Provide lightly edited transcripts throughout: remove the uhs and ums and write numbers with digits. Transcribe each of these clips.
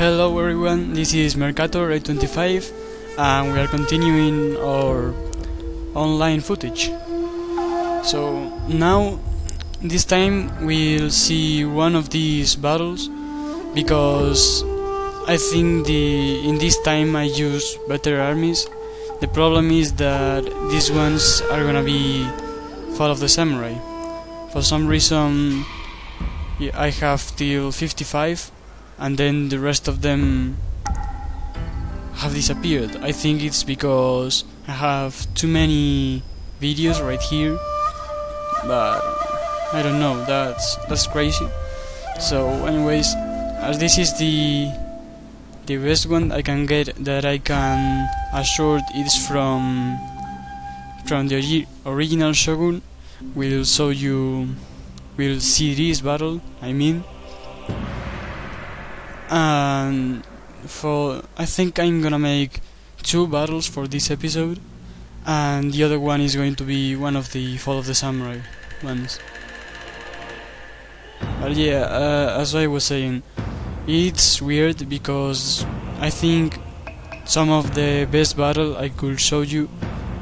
Hello everyone, this is Mercator825 and we are continuing our online footage. So now, this time we'll see one of these battles because I think in this time I use better armies. The problem is that these ones are gonna be Fall of the Samurai. For some reason I have till 55 and then the rest of them have disappeared. I think it's because I have too many videos right here, but I don't know, that's crazy. So anyways, as this is the best one I can get that I can assure it's from the original Shogun, we'll see this battle, and I think I'm gonna make 2 battles for this episode, and the other one is going to be one of the Fall of the Samurai ones. But yeah, as I was saying, it's weird because I think some of the best battle I could show you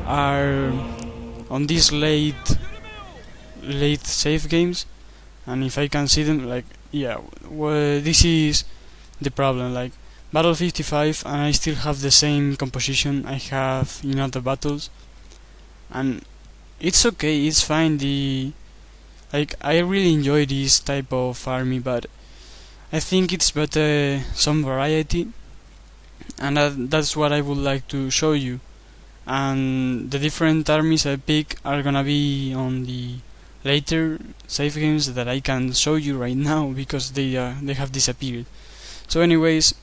are on these late save games, and if I can see them, this is the problem, like battle 55 and I still have the same composition I have in other battles, and it's okay, it's fine. I really enjoy this type of army, but I think it's better some variety, and that's what I would like to show you. And the different armies I pick are gonna be on the later save games that I can show you right now because they have disappeared. So anyways,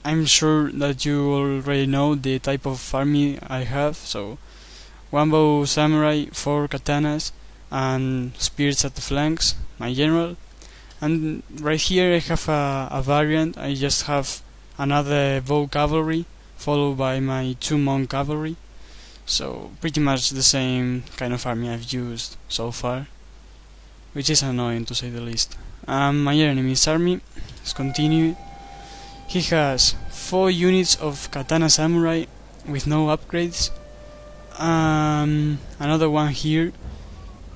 I'm sure that you already know the type of army I have. So 1 bow samurai, 4 katanas and spears at the flanks, my general. And right here I have a variant. I just have another bow cavalry followed by my 2 monk cavalry. So pretty much the same kind of army I've used so far, which is annoying to say the least. My enemy's army, let's continue. He has 4 units of katana samurai with no upgrades. Another one here.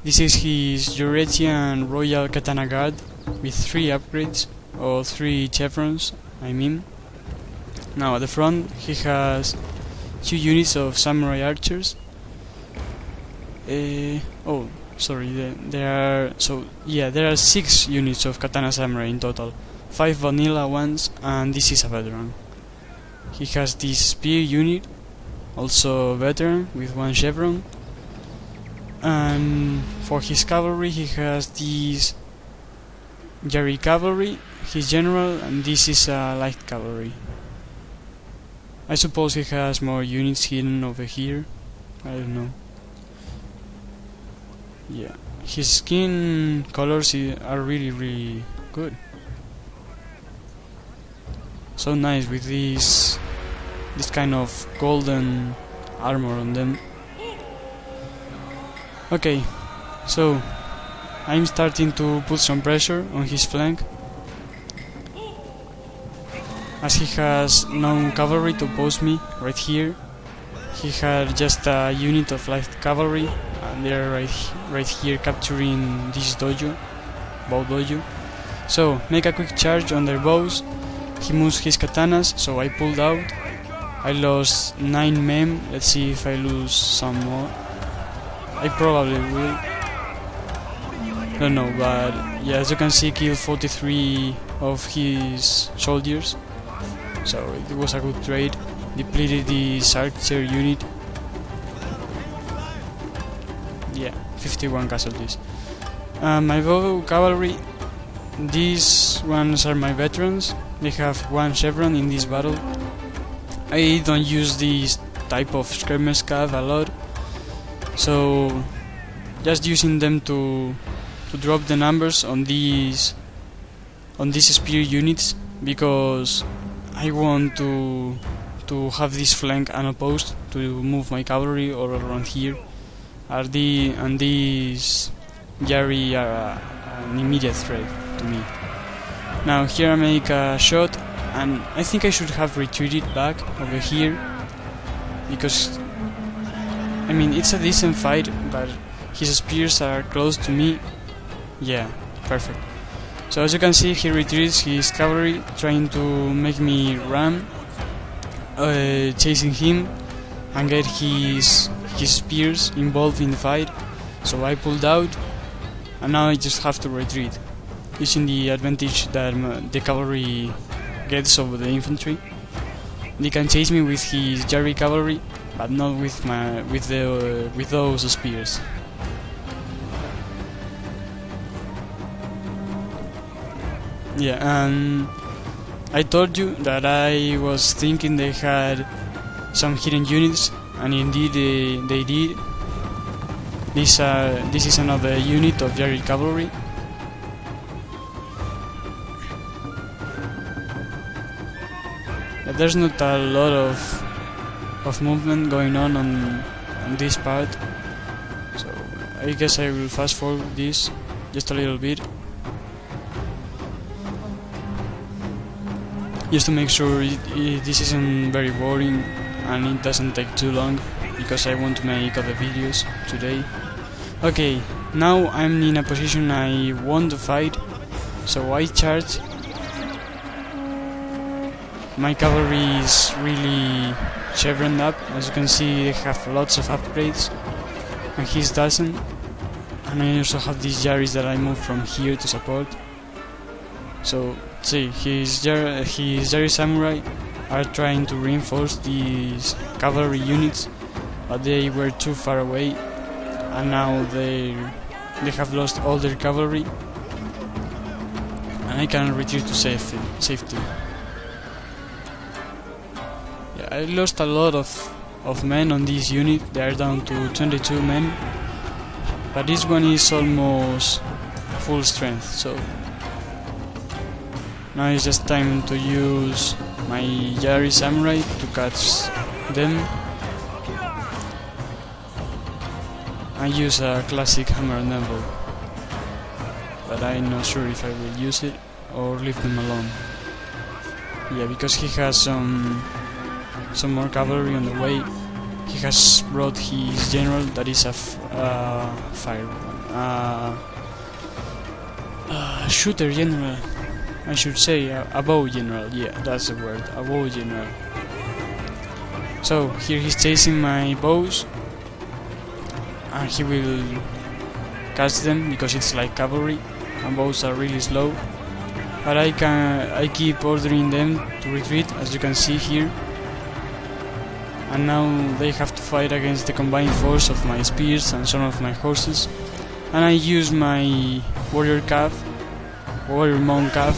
This is his Eurasian Royal Katana Guard with 3 upgrades, or 3 chevrons, Now at the front he has 2 units of samurai archers. There are 6 units of katana samurai in total. 5 vanilla ones, and this is a veteran. He has this spear unit, also a veteran with 1 chevron. And for his cavalry he has this Yari cavalry, his general, and this is a light cavalry. I suppose he has more units hidden over here, I don't know. Yeah, his skin colors are really good. So nice with this kind of golden armor on them. Okay, so I'm starting to put some pressure on his flank, as he has no cavalry to oppose me right here. He had just a unit of light cavalry, and they're right here capturing this bow dojo. So make a quick charge on their bows. He moves his katanas, so I pulled out. I lost 9 mem. Let's see if I lose some more. I probably will. Don't know, but yeah, as you can see, killed 43 of his soldiers. So it was a good trade. Depleted this archer unit. Yeah, 51 casualties. My bow cavalry, these ones are my veterans. They have 1 chevron in this battle. I don't use this type of skirmish cav a lot, so just using them to drop the numbers on these spear units, because I want to have this flank unopposed to move my cavalry all around here. And these Yari are an immediate threat to me. Now here I make a shot and I think I should have retreated back over here, because I mean it's a decent fight, but his spears are close to me. Yeah, perfect. So as you can see, he retreats his cavalry, trying to make me run, chasing him and get his spears involved in the fight. So I pulled out, and now I just have to retreat, using the advantage that the cavalry gets over the infantry. They can chase me with his Jerry cavalry, but not with those spears. Yeah, and I told you that I was thinking they had some hidden units, and indeed they did. This is another unit of Jerry cavalry. There's not a lot of movement going on this part, so I guess I will fast forward this just a little bit, just to make sure this isn't very boring and it doesn't take too long, because I want to make other videos today. Okay, now I'm in a position I want to fight, so I charge. My cavalry is really chevroned up. As you can see, they have lots of upgrades, and his doesn't. And I also have these Yaris that I moved from here to support. So, see, his Yari samurai are trying to reinforce these cavalry units, but they were too far away, and now they have lost all their cavalry, and I can retreat to safety. Yeah, I lost a lot of men on this unit. They are down to 22 men, but this one is almost full strength, so now it's just time to use my Yari samurai to catch them. I use a classic hammer and anvil, but I'm not sure if I will use it or leave them alone. Yeah, because he has some more cavalry on the way. He has brought his general, that is a fire weapon, shooter general, I should say, a bow general. Yeah, that's the word, a bow general. So here he's chasing my bows, and he will catch them because it's like cavalry, and bows are really slow. But I keep ordering them to retreat, as you can see here. And now they have to fight against the combined force of my spears and some of my horses. And I use my warrior mount calf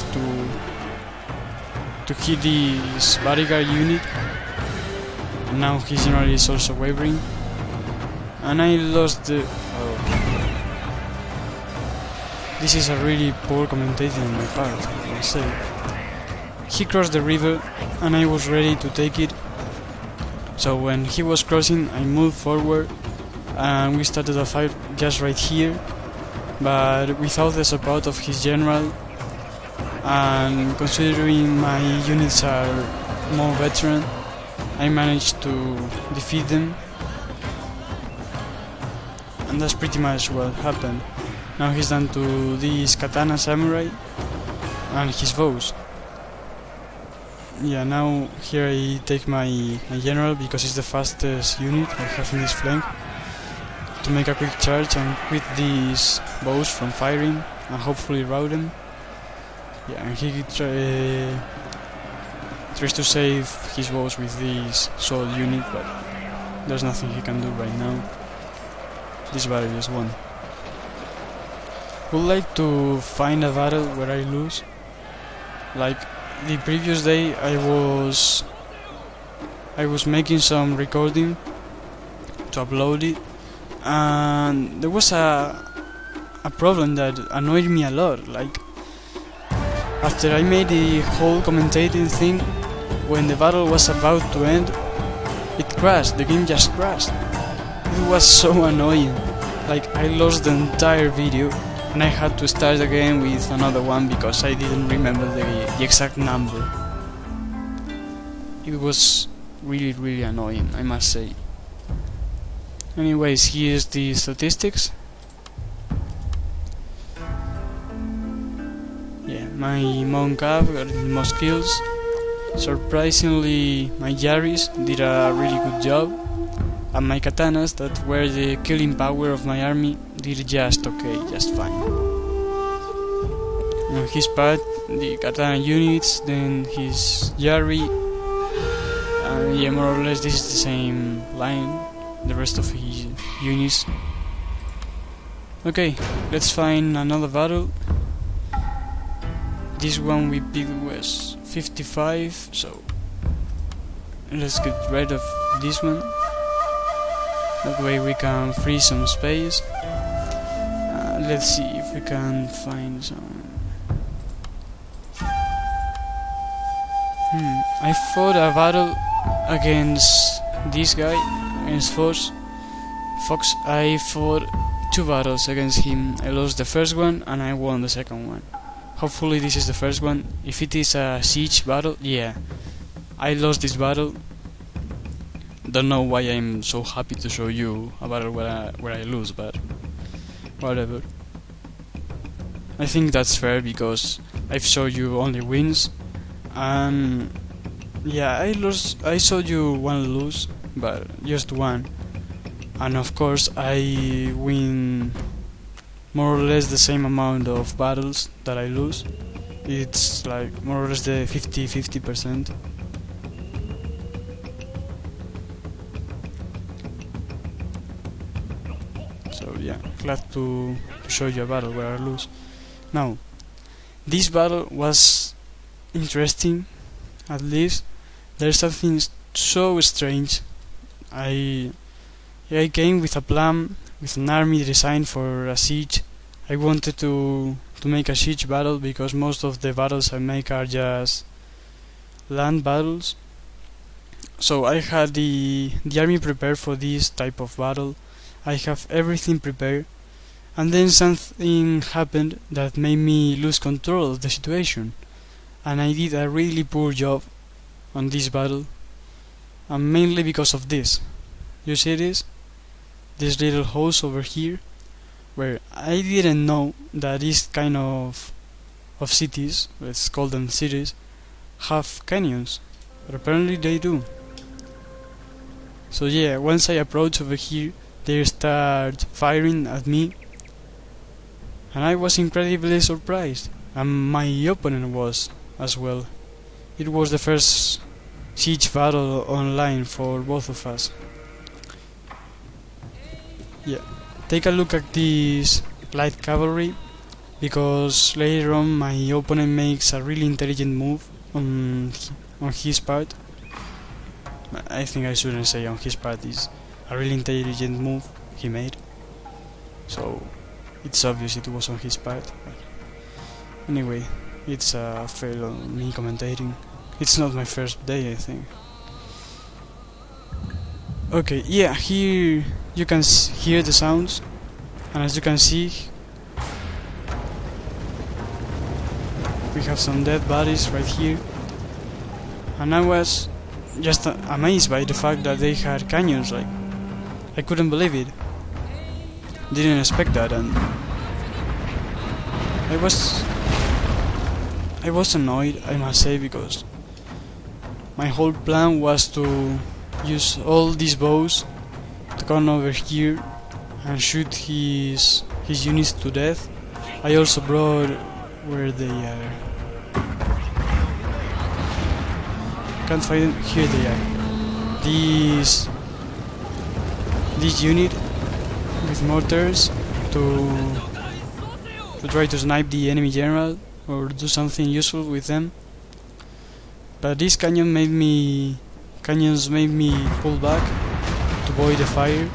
to hit this bodyguard unit. And now his general is also wavering. And I lost the... This is a really poor commentating on my part, I must say. He crossed the river, and I was ready to take it. So when he was crossing, I moved forward, and we started a fight just right here, but without the support of his general, and considering my units are more veteran, I managed to defeat them, and that's pretty much what happened. Now he's down to this katana samurai and his bows. Yeah, now here I take my general, because it's the fastest unit I have in this flank, to make a quick charge and quit these bows from firing and hopefully rout them. Yeah, and he tries to save his bows with this sword unit, but there's nothing he can do right now. This battle is won. Would like to find a battle where I lose. Like the previous day, I was making some recording to upload it, and there was a problem that annoyed me a lot. Like, after I made the whole commentating thing, when the battle was about to end, it crashed. The game just crashed. It was so annoying. Like, I lost the entire video, and I had to start again with another one because I didn't remember the exact number. it was really annoying, I must say. Anyways, here's the statistics. Yeah, my monk got the most kills. Surprisingly, my Yaris did a really good job, and my katanas, that were the killing power of my army, did just okay, just fine. On his part, the katana units, then his Yari, and yeah, more or less this is the same line, the rest of his units. Okay, let's find another battle. This one we picked was 55, so let's get rid of this one. That way we can free some space. Let's see if we can find some. I fought a battle against this guy, against Fox. I fought 2 battles against him. I lost the first one and I won the second one. Hopefully this is the first one. If it is a siege battle, yeah, I lost this battle. Don't know why I'm so happy to show you a battle where I lose, but whatever. I think that's fair because I've showed you only wins, and yeah, I showed you one lose, but just one, and of course I win more or less the same amount of battles that I lose. It's like more or less the 50-50%. So yeah, glad to show you a battle where I lose. Now, this battle was interesting. At least there's something so strange. I came with a plan, with an army designed for a siege. I wanted to make a siege battle because most of the battles I make are just land battles. So I had the army prepared for this type of battle. I have everything prepared, and then something happened that made me lose control of the situation, and I did a really poor job on this battle, and mainly because of this. You see this little house over here, where I didn't know that this kind of cities, let's call them cities, have canyons, but apparently they do. So yeah, once I approach over here, they start firing at me, and I was incredibly surprised, and my opponent was as well. It was the first siege battle online for both of us. Yeah, take a look at this light cavalry, because later on my opponent makes a really intelligent move on his part. I think I shouldn't say on his part, is a really intelligent move he made, so it's obvious it was on his part. But anyway, it's a fail on me commentating. It's not my first day, I think. Okay, yeah, here you can hear the sounds, and as you can see, we have some dead bodies right here, and I was just amazed by the fact that they had canyons. Like, I couldn't believe it. Didn't expect that, and I was annoyed, I must say, because my whole plan was to use all these bows to come over here and shoot his units to death. I also brought where they are. Can't find them. Here they are. This unit with mortars to try to snipe the enemy general or do something useful with them. But this canyons made me pull back to avoid the fire,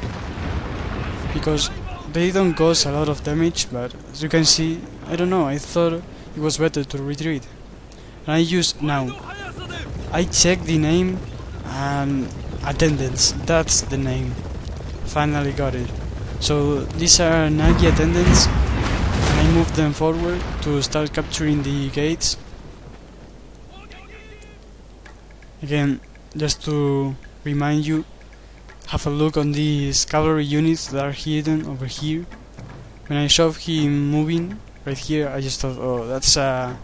because they don't cause a lot of damage, but as you can see, I don't know, I thought it was better to retreat. And I checked the name, and attendants, that's the name. Finally got it. So these are Nagi attendants, and I moved them forward to start capturing the gates. Again, just to remind you, have a look on these cavalry units that are hidden over here. When I saw him moving right here, I just thought, oh, that's not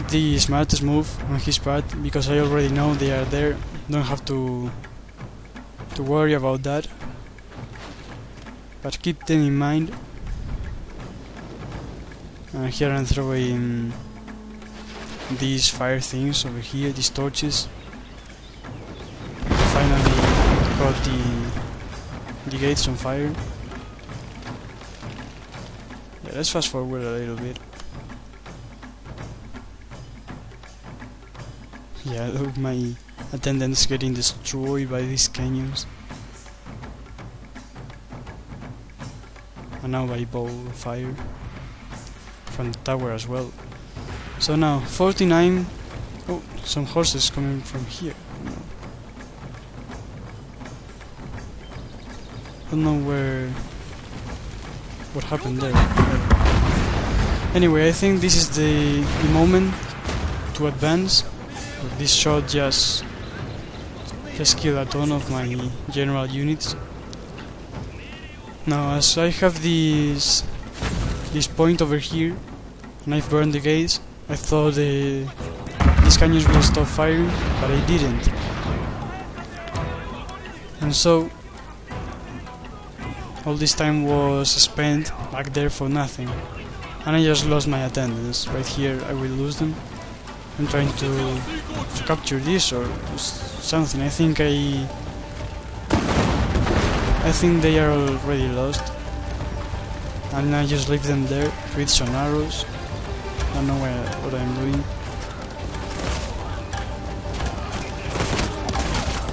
the smartest move on his part, because I already know they are there. Don't have to worry about that. But keep them in mind. And here I'm throwing these fire things over here, these torches. Finally got the gates on fire. Yeah, let's fast forward a little bit. Yeah, look, my attendants getting destroyed by these canyons. And now by bow fire from the tower as well. So now 49. Oh, some horses coming from here. Don't know what happened there. Anyway, I think this is the moment to advance. This shot just killed a ton of my general units. Now, as I have this point over here, and I've burned the gates, I thought these canyons will stop firing, but I didn't. And so, all this time was spent back there for nothing. And I just lost my attendants. Right here, I will lose them. I'm trying to capture this or something. I think they are already lost. And I just leave them there with some arrows. I don't know what I'm doing.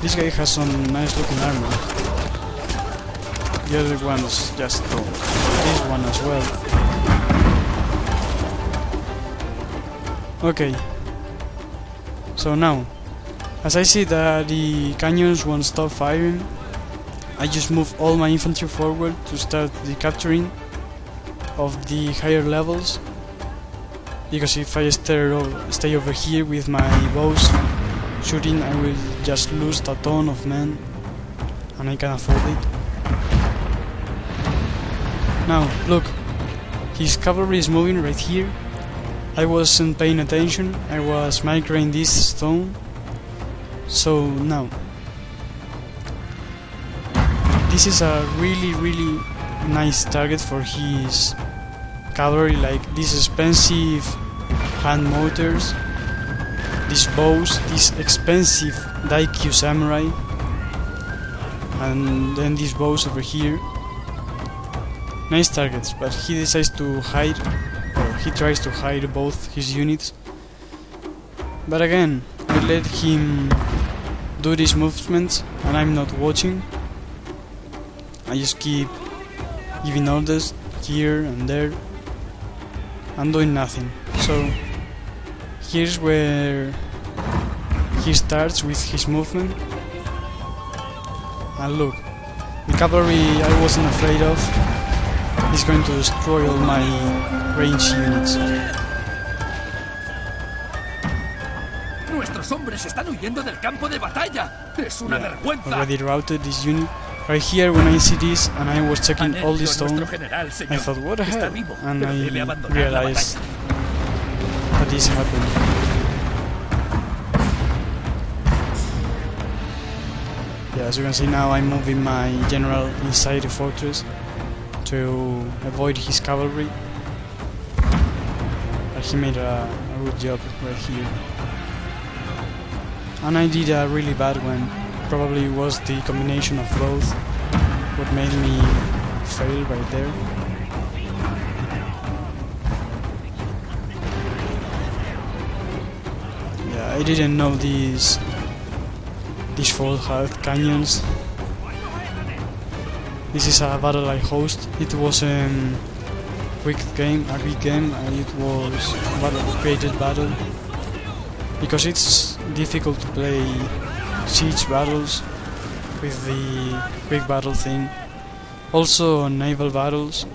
This guy has some nice looking armor. The other one's just this one as well. Okay. So now, as I see that the canyons won't stop firing, I just move all my infantry forward to start the capturing of the higher levels, because if I stay over here with my bows shooting, I will just lose a ton of men, and I can afford it. Now, look, his cavalry is moving right here. I wasn't paying attention, I was microing this stone. So now, this is a really nice target for his cavalry, like these expensive hand mortars, these bows, this expensive Daikyu samurai, and then these bows over here. Nice targets, but he decides to hide, or he tries to hide both his units. But again, I let him do these movements and I'm not watching. I just keep giving orders here and there and doing nothing. So here's where he starts with his movement. And look, the cavalry I wasn't afraid of is going to destroy all my ranged units. Nuestros hombres están huyendo del campo de batalla. Es una vergüenza. Already routed this unit. Right here, when I see this and I was checking all this stone, I thought, what the hell? And I realized that this happened. Yeah, as you can see now, I'm moving my general inside the fortress to avoid his cavalry. But he made a good job right here. And I did a really bad one. Probably was the combination of both what made me fail right there. Yeah, I didn't know these full health canyons. This is a battle I host. It was a quick game, and it was a created battle, because it's difficult to play siege battles with the quick battle thing. Also on naval battles.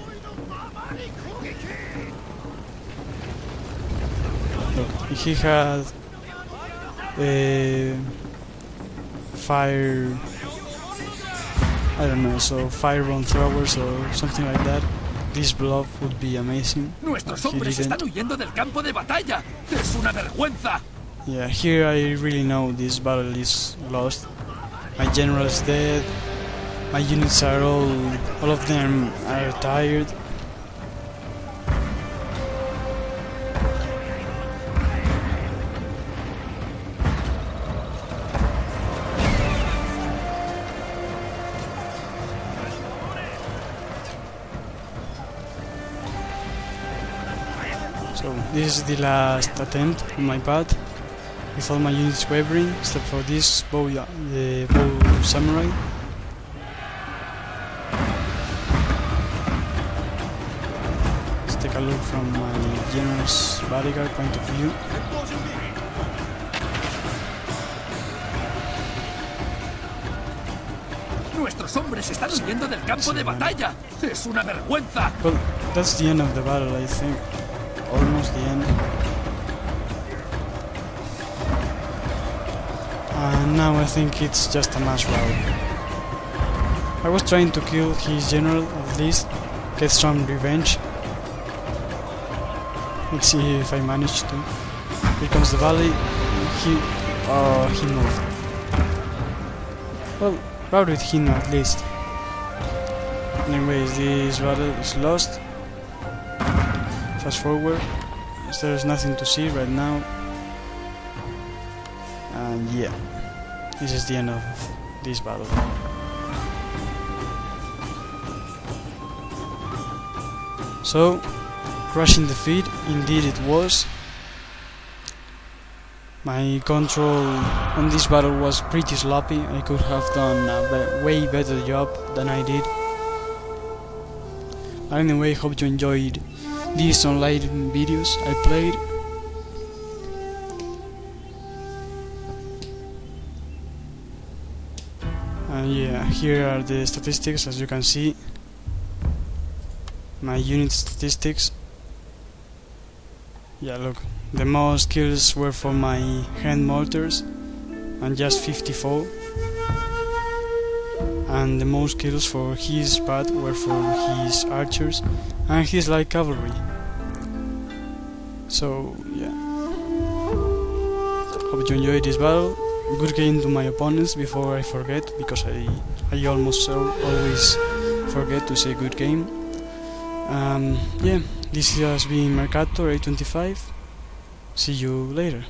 Look, he had fire, I don't know, so fire bomb throwers or something like that. This bluff would be amazing. Nuestros He hombres didn't. están huyendo del campo de batalla. Es una vergüenza. Yeah, here I really know this battle is lost. My general is dead. My units are all of them are tired. So this is the last attempt on my part, with all my units wavering, except for this bow, the bow samurai. Let's take a look from my general's bodyguard point of view. Nuestros hombres están huyendo del campo de batalla. Es una vergüenza. Well, that's the end of the battle, I think. Almost the end. And now I think it's just a mass rout. I was trying to kill his general, at least get some revenge. Let's see if I manage to. Here comes the valley. He moved. Well, routed him at least. Anyways, this battle is lost. Fast forward. There's nothing to see right now. And yeah, this is the end of this battle. So, crushing defeat, indeed it was. My control on this battle was pretty sloppy. I could have done a way better job than I did. Anyway, hope you enjoyed these online videos I played. And yeah, here are the statistics, as you can see. My unit statistics. Yeah, look, the most kills were for my hand mortars, and just 54. And the most kills for his part were for his archers and his light cavalry. So yeah, hope you enjoyed this battle. Good game to my opponents before I forget, because I almost always forget to say good game. Yeah, this has been Mercator 825. See you later.